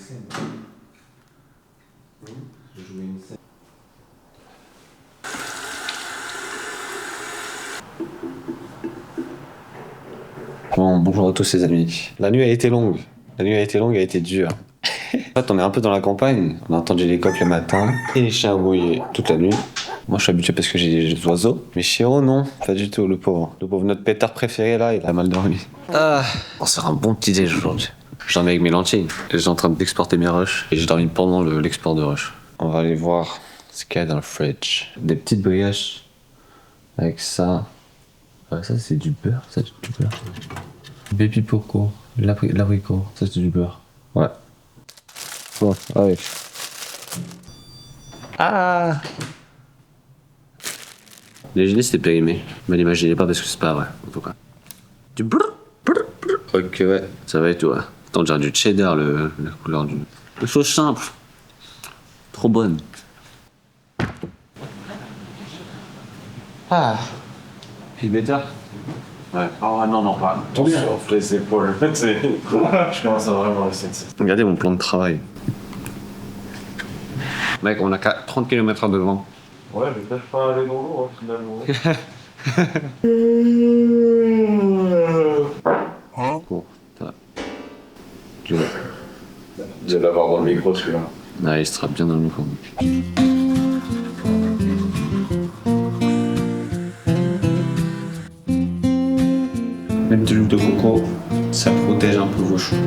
scène. Je jouais une scène. Bon, bonjour à tous les amis. La nuit a été longue. La nuit a été longue, a été dure. En fait, on est un peu dans la campagne. On a entendu les coqs le matin et les chiens aboyer toute la nuit. Moi, je suis habitué parce que j'ai des oiseaux. Mais Chiro, non, pas du tout, le pauvre. Le pauvre, notre pétard préféré, là, il a mal dormi. On sera un bon petit déj aujourd'hui. Je dormais avec mes lentilles. Je suis en train d'exporter mes rushs. Et j'ai dormi pendant l'export de rush. On va aller voir ce qu'il y a dans le fridge. Des petites brioches avec ça. Ça, c'est du beurre. Ça, c'est du beurre. Baby Poco, l'abricot. Ça, c'est du beurre. Ouais. Bon, allez. Ah! Les gilets c'était périmé, mais l'imaginez pas parce que c'est pas vrai, en tout cas. Du brrr, brrr, brrr. Ok, ouais, ça va et tout, ouais. Attends, genre du cheddar, la couleur du. Le sauce simple. Trop bonne. Ah. Et bêta? Ouais. Oh non, pas. Ton souffle les épaules. Je commence à vraiment le sentir. Regardez mon plan de travail. Mec, on a 30 km/h de vent. Ouais, je vais peut-être pas aller dans l'eau, finalement. Bon, ça va. Je vais l'avoir dans le micro, celui-là. Ah, il sera bien dans le micro. Même de l'huile de coco, ça protège un peu vos cheveux.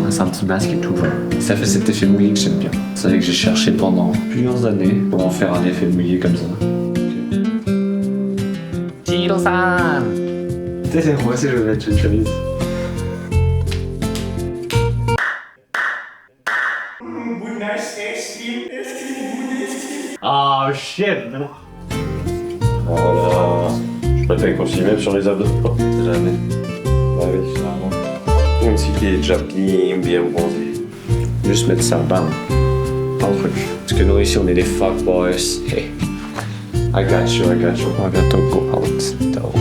C'est un petit masque et tout. Ça fait cet effet mouillé que j'aime bien. C'est vrai que j'ai cherché pendant plusieurs années pour en faire un effet mouillé comme ça. Chiro-san! Tu sais, moi aussi je vais mettre une chemise. Oh shit! Voilà. Je préfère qu'on s'y mette sur les abdos. Jamais. Ah oui, généralement. Même si t'es déjà bien bronzé. Juste mettre ça, bam. Pas le truc. Parce que nous ici on est des fuckboys. Hey. I got you. I got to go out though.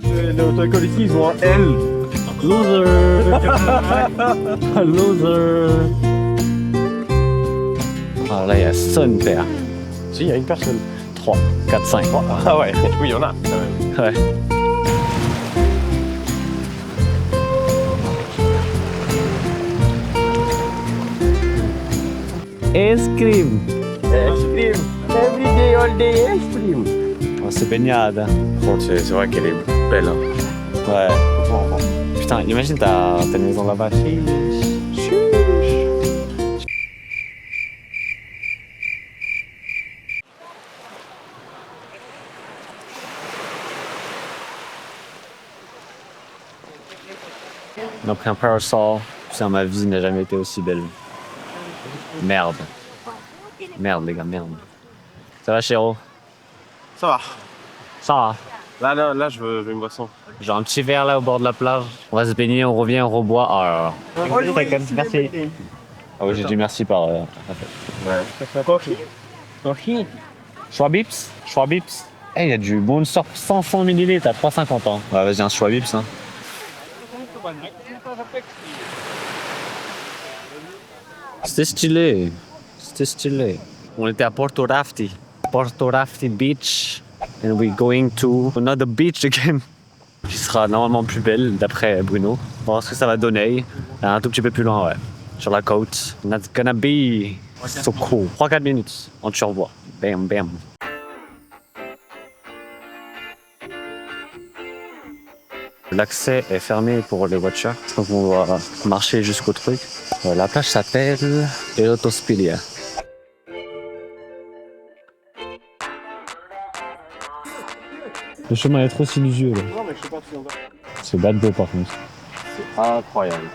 Les autocollés ici, ils ont un L. Loser! Loser! Ah là, il y a ça une paire. Si, il y a une personne. 3, 4, 5. Ah ouais, oui, il y en a. Ouais. Ice cream! Ice cream. Every day, all day, ice cream. Oh, c'est baignade. C'est vrai qu'elle est belle. Hein. Ouais. Putain, imagine ta maison là-bas. On a pris un parasol. Putain, ma vie n'a jamais été aussi belle. Merde. Merde, les gars, merde. Ça va, Chéro? Ça va. Ça va. Là, je veux une boisson. Genre un petit verre là au bord de la plage. On va se baigner, on revient, on reboit. Oh là là. Merci. Ah oui, j'ai dit merci par. Ouais. Coffee. Schwabips. Schwabips. Eh, il y a du Monster 100 ml à 3,50 ans. Ouais, vas-y, un Schwabips. Hein. C'était stylé. C'était stylé. On était à Porto Rafti. Porto Rafti Beach. And we're going to another beach again. Qui sera normalement plus belle d'après Bruno. On va voir ce que ça va donner. Un tout petit peu plus loin, ouais. Sur la côte. That's gonna be so cool. 3-4 minutes. On te revoit. Bam, bam. L'accès est fermé pour les voitures. Donc on doit marcher jusqu'au truc. La plage s'appelle Erotospilia. Le chemin est trop sinueux là. Non, mais je sais pas si on va. C'est bad beau par contre. C'est incroyable.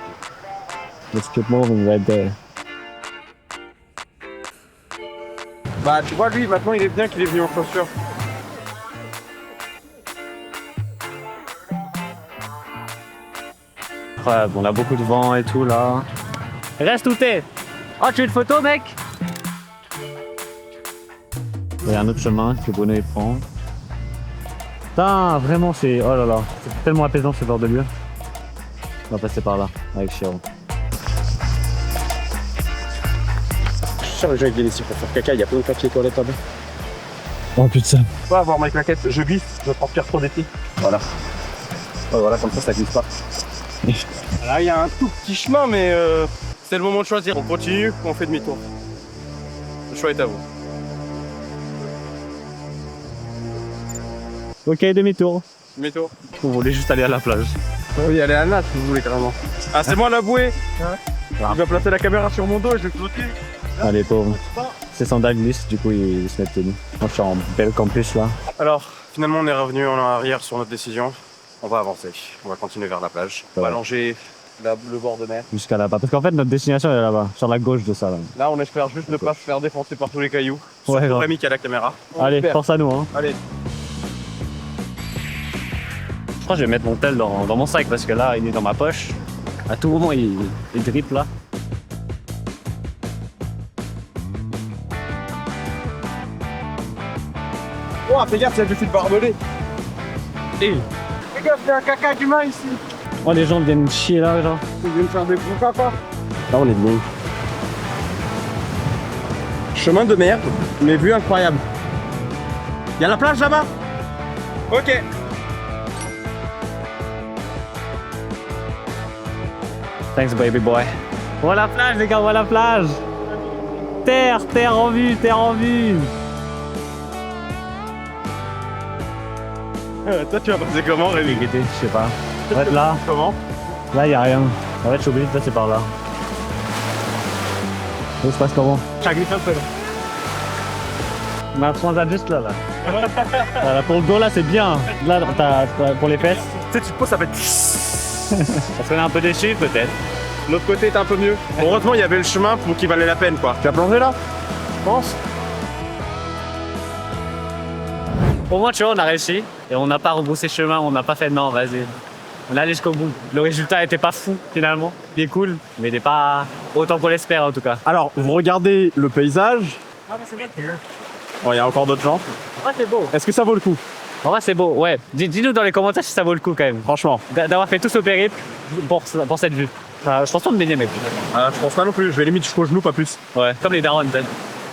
Let's keep moving right there. Bah, tu vois, lui, maintenant, il est bien qu'il est venu en chaussures. Incroyable, on a beaucoup de vent et tout là. Reste où t'es? Oh, tu veux une photo, mec? Il y a un autre chemin que Bruno il prend. Putain, vraiment c'est... Oh là là, c'est tellement apaisant ce bord de lieu. On va passer par là, avec Chiro. Je suis sûr que les gens ils viennent ici pour faire caca, il y a plein de papier toilette là-bas. Oh putain. Faut avoir ma claquette, je glisse, je transpire trop d'été. Voilà. Ouais, voilà, comme ça glisse pas. Là, il y a un tout petit chemin, mais c'est le moment de choisir. On continue ou on fait demi-tour. Le choix est à vous. Ok, demi-tour. Demi-tour. Vous voulez juste aller à la plage. Oui, allez à la nage si vous voulez carrément. Ah, c'est moi la bouée. Je vais placer la caméra sur mon dos et je vais flotter. Allez, pauvre. Ses sandales glissent, du coup il se met pieds nus. Moi je suis en belle campus là. Alors, finalement, on est revenu en arrière sur notre décision. On va avancer. On va continuer vers la plage. On va longer le bord de mer. Jusqu'à là-bas. Parce qu'en fait notre destination elle est là-bas, sur la gauche de ça là. Là, on espère juste ne pas se faire défoncer par tous les cailloux. Ouais, Surtout grave. Rémi qui a la caméra. On Allez, espère. force à nous hein. Allez. Je crois que je vais mettre mon tel dans mon sac parce que là il est dans ma poche. À tout moment il drip là. Oh, fais gaffe, il y a du fil barbelé. Et... Fais gaffe, il y a un caca d'humain ici. Oh les gens viennent chier là genre. Ils viennent faire des gros caca. Là on est bien. Chemin de merde, mais vue incroyable. Il y a la plage là-bas? Ok. Thanks baby boy. Voilà la plage les gars, voilà la plage. Terre en vue, terre en vue. Toi, tu vas passer comment, Rémi? Je sais pas. En fait là, Comment? là y a rien. En fait je suis obligé de passer par là. Ça se passe comment? Ça glisse un peu là. On a un transat juste là. Voilà, pour le dos là c'est bien. Là pour les fesses. Tu sais, tu te poses, ça fait. Parce qu'on est un peu déçus peut-être. L'autre côté est un peu mieux. Heureusement, il y avait le chemin pour qui valait la peine, quoi. Tu as plongé là? Je pense. Au moins tu vois on a réussi. Et on n'a pas rebroussé chemin, on n'a pas fait non vas-y. On est allé jusqu'au bout. Le résultat était pas fou finalement. Il est cool, mais il est pas autant qu'on l'espère en tout cas. Alors, vous regardez le paysage. Ah mais c'est bien. Bon, il y a encore d'autres gens. Ouais c'est beau. Est-ce que ça vaut le coup? En vrai c'est beau, ouais. Dis-nous dans les commentaires si ça vaut le coup quand même. Franchement. D'avoir fait tout ce périple pour cette vue. Je pense pas de baigner mec. Je pense pas non plus. Je vais limite jusqu'aux genoux, pas plus. Ouais, comme les darons peut-être.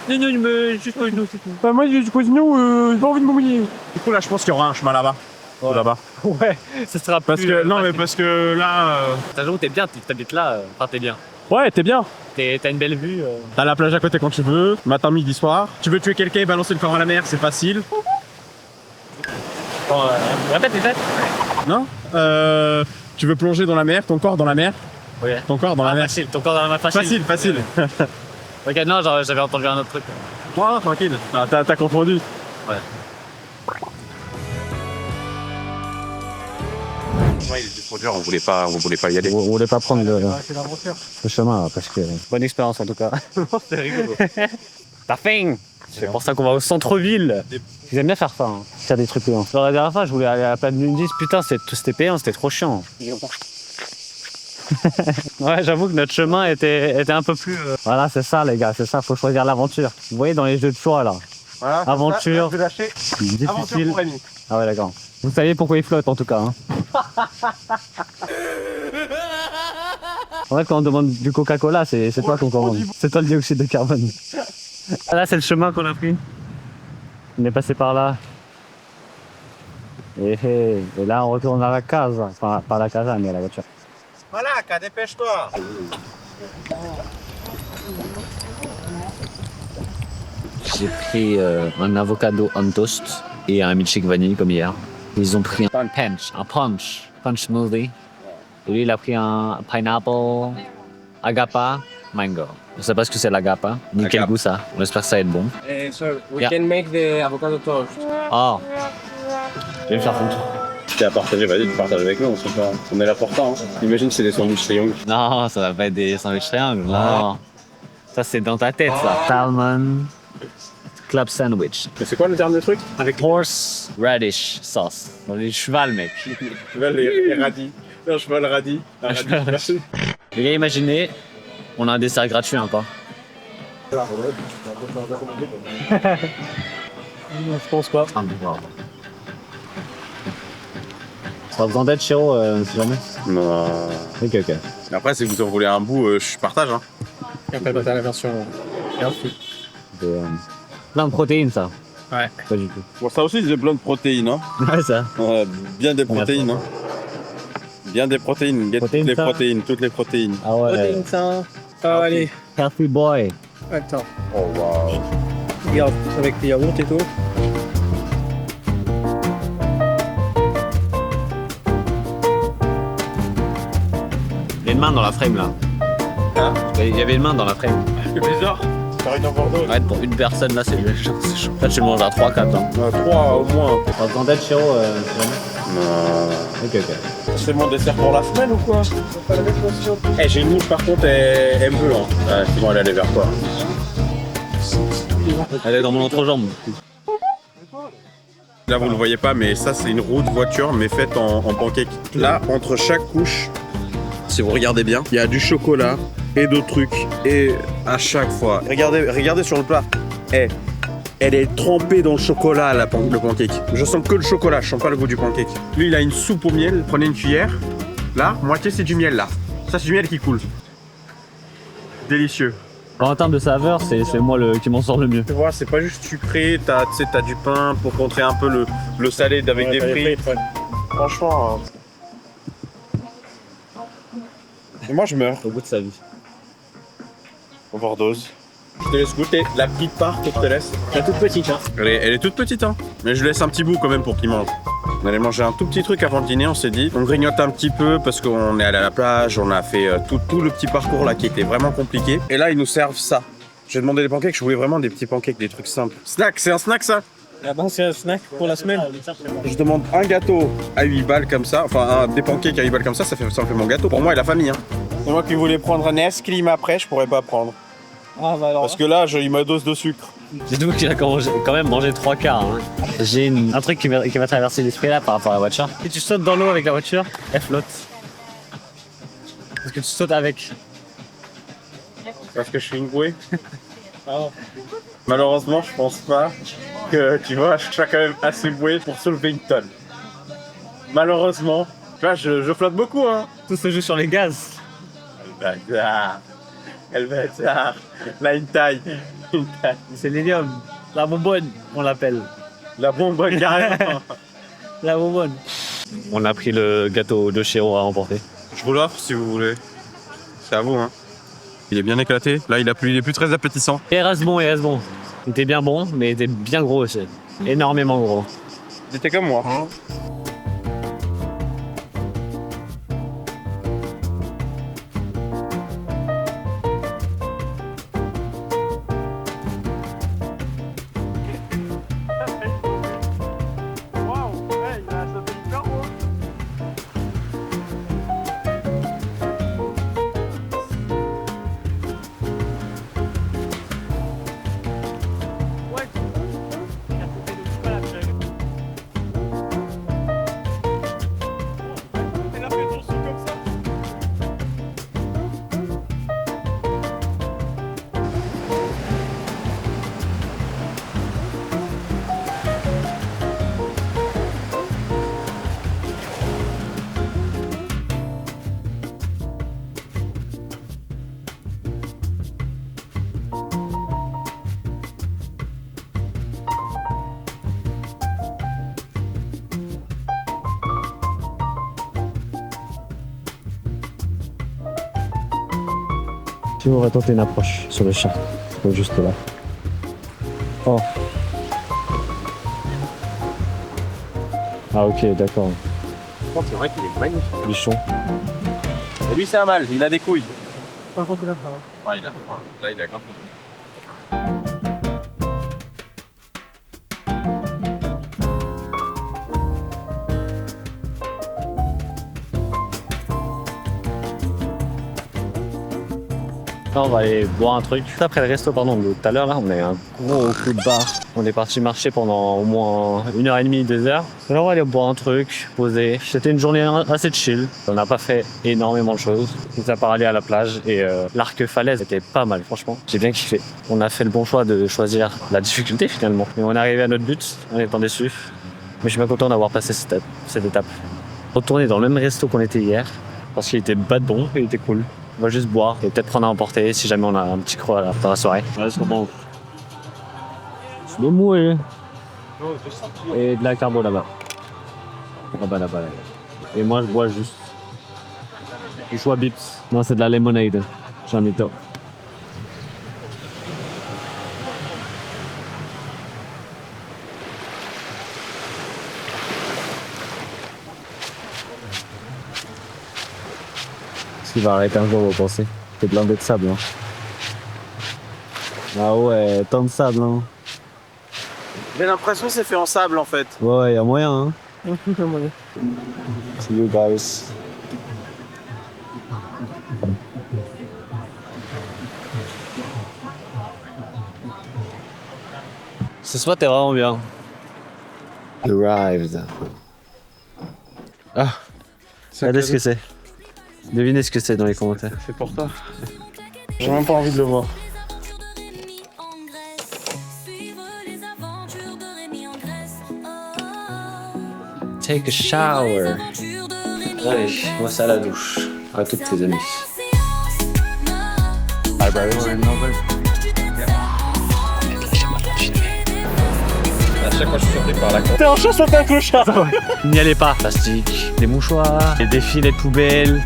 Non, mais juste pour nous, c'est tout. Bah, moi, jusqu'aux genoux, j'ai pas envie de me mouiller. Du coup, là, je pense qu'il y aura un chemin là-bas. Ouais. Là-bas. Ouais, ce sera Parce plus, que, non, mais parce que là. J'avoue, t'es bien, t'habites là, enfin t'es bien. Ouais, t'es bien. T'as une belle vue. T'as la plage à côté quand tu veux, matin, midi, soir. Tu veux tuer quelqu'un et balancer le corps à la mer, c'est facile. Bon, répète les fêtes. Non Tu veux plonger dans la mer, ton corps dans la mer. Ouais. Ton corps dans la mer. Facile, ton corps dans la main facile. Facile. Ok, non, j'avais entendu un autre truc. Ouais, tranquille. Ah, t'as confondu. Ouais. Ouais, il était trop dur, on voulait pas y aller. On voulait pas prendre le chemin là, parce que. Bonne expérience en tout cas. C'est rigolo. La fin. C'est pour ça qu'on va au centre-ville. Ils aiment bien faire ça, hein. Faire des trucs payants. La dernière fois, je voulais aller à la plage de Nudis, putain, c'était payant, c'était trop chiant. Ouais, j'avoue que notre chemin était un peu plus. Voilà, c'est ça, les gars, c'est ça, faut choisir l'aventure. Vous voyez dans les jeux de choix là. Voilà, Aventure. je vais lâcher. Difficile. Aventure pour Rémi. Ah ouais, d'accord. Vous savez pourquoi il flotte en tout cas. Hein. En fait, quand on demande du Coca-Cola, c'est toi qu'on commande. C'est toi le dioxyde de carbone. Ah, là, c'est le chemin qu'on a pris. On est passé par là. Et là, on retourne à la case. Enfin, pas à la casa, mais à la voiture. Voilà, dépêche-toi. J'ai pris un avocado on toast et un milkshake vanille comme hier. Ils ont pris un punch smoothie. Et lui, il a pris un pineapple, agapa, mango. Je sais pas ce que c'est l'agapa, ni quel goût ça. On espère que ça va être bon. Sir, we Yeah. can make the avocado toast. Oh, je vais me faire foutre. T'es à partager, vas-y, tu partages avec nous, on est là pour ça. Hein. Imagine c'est des sandwichs triangles. Non, ça va pas être des sandwichs triangles. Non. Ça, c'est dans ta tête, ça. Salmon club sandwich. Mais c'est quoi le dernier truc? Avec horse radish sauce. Dans les cheval, mec. Les radis. Non, cheval radis. Merci. Les gars, imaginez, on a un dessert gratuit encore. Je pense pas. Ah, wow. Ça a besoin d'aide, Chiro, si jamais. Non. Ok. Après, si vous en voulez un bout, je partage. Hein. Et après, t'as la version healthy. Plein de protéines, ça. Ouais. Pas du tout. Bon, ça aussi, c'est plein de protéines. Hein. Ouais, ça. Bien des protéines. Hein. Bien des protéines. Get Protéines, toutes les protéines. Ah ouais. Protéines, ça. Ah, allez. Healthy boy. Attends. Oh, waouh. Regarde, avec les yaourts et tout. Il y a une main dans la frame, là. Hein? Il y avait une main dans la frame. C'est bizarre. T'arrêtes en Bordeaux. Ouais, pour une personne, là, c'est chaud. Là, tu le manges à 3-4. Hein. 3 au moins. T'as besoin d'aide, Chiro, si jamais. Non. Ok. C'est mon dessert pour la semaine ou quoi? Eh, j'ai une mouche par contre, elle me veut. Hein. Ouais, c'est bon, elle est allée vers toi. Elle est dans mon entrejambe. Là, vous ne le voyez pas, mais ça, c'est une roue de voiture, mais faite en pancake. Là, entre chaque couche, si vous regardez bien, il y a du chocolat et d'autres trucs. Et à chaque fois, regardez sur le plat. Eh, elle est trempée dans le chocolat, le pancake. Je sens que le chocolat, je sens pas le goût du pancake. Lui, il a une soupe au miel. Prenez une cuillère. Là, moitié, c'est du miel, là. Ça, c'est du miel qui coule. Délicieux. En termes de saveur, c'est moi qui m'en sort le mieux. Tu vois, c'est pas juste sucré, t'as du pain pour contrer un peu le salé avec des frites. Franchement. Et moi, je meurs. Au bout de sa vie. Overdose. Je te laisse goûter la petite part que je te laisse. La toute petite, hein. Elle est toute petite, hein. Mais je laisse un petit bout quand même pour qu'il mange. On allait manger un tout petit truc avant le dîner, on s'est dit. On grignote un petit peu parce qu'on est allé à la plage, on a fait tout le petit parcours là qui était vraiment compliqué. Et là, ils nous servent ça. J'ai demandé des pancakes, je voulais vraiment des petits pancakes, des trucs simples. Snack, c'est un snack ça? Ah ben, c'est un snack pour la semaine. Je demande un gâteau à 8 balles comme ça, enfin des pancakes à 8 balles comme ça me fait mon gâteau. Pour moi et la famille. Hein. C'est moi qui voulais prendre un Nesclim après, je pourrais pas prendre. Ah bah alors. Parce que là, il me dose de sucre. J'ai tout qu'il a quand même mangé 3 quarts. Hein. J'ai un truc qui m'a traversé l'esprit là par rapport à la voiture. Si tu sautes dans l'eau avec la voiture, elle flotte. Parce que tu sautes avec. Parce que je suis une bouée. Malheureusement, je pense pas que, tu vois, je serai quand même assez bouée pour soulever une tonne. Malheureusement, tu vois, je flotte beaucoup, hein. Tout se joue sur les gaz. Elle va être là, une taille. C'est l'hélium. La bonbonne, on l'appelle. La bonbonne, carrément. La bonbonne. On a pris le gâteau de Chiro à emporter. Je vous l'offre si vous voulez. C'est à vous, hein. Il est bien éclaté. Là, il est plus très appétissant. Et reste bon. Il était bien bon, mais il était bien gros aussi. Énormément gros. Il était comme moi. Si on va tenter une approche sur le chat, juste là. Oh. Ah ok, d'accord. C'est vrai qu'il est magnifique. Bichon. Et lui, c'est un mâle, il a des couilles. Par contre, il a pas. Ouais, il a. Là, il a compris. Là, on va aller boire un truc. Après le resto, pardon, de tout à l'heure, là, on a eu un gros coup de barre. On est parti marcher pendant au moins 1h30, 2 heures. Et là, on va aller boire un truc, poser. C'était une journée assez chill. On n'a pas fait énormément de choses. On a pas aller à la plage et l'arc falaise était pas mal, franchement. J'ai bien kiffé. On a fait le bon choix de choisir la difficulté finalement. Mais on est arrivé à notre but en étant déçus. Mais je suis bien content d'avoir passé cette étape. Retourner dans le même resto qu'on était hier parce qu'il était pas de bon, il était cool. On va juste boire et peut-être prendre à emporter si jamais on a un petit creux dans la soirée. Ouais, c'est bon. Le mouet. Et de la carbo là-bas. Là-bas. Et moi je bois juste. Je bois Bips. Non, c'est de la lemonade. J'en ai top. Il va arrêter un jour, vous pensez? C'est blindé de sable. Hein. Ah ouais, tant de sable. Hein. J'ai l'impression que c'est fait en sable en fait. Ouais, y a moyen. Hein. See you guys. Ce spot est vraiment bien. Arrived. Ah, regardez ce que c'est. Devinez ce que c'est dans les commentaires. C'est pour toi. J'ai même pas envie de le voir. Take a shower. Allez, moi c'est à la douche. À toutes tes amies. Bye bye. À chaque fois, je suis surpris par la con. T'es en chasse, t'es un clochard. N'y allez pas. Plastique, des mouchoirs, des filets de poubelle.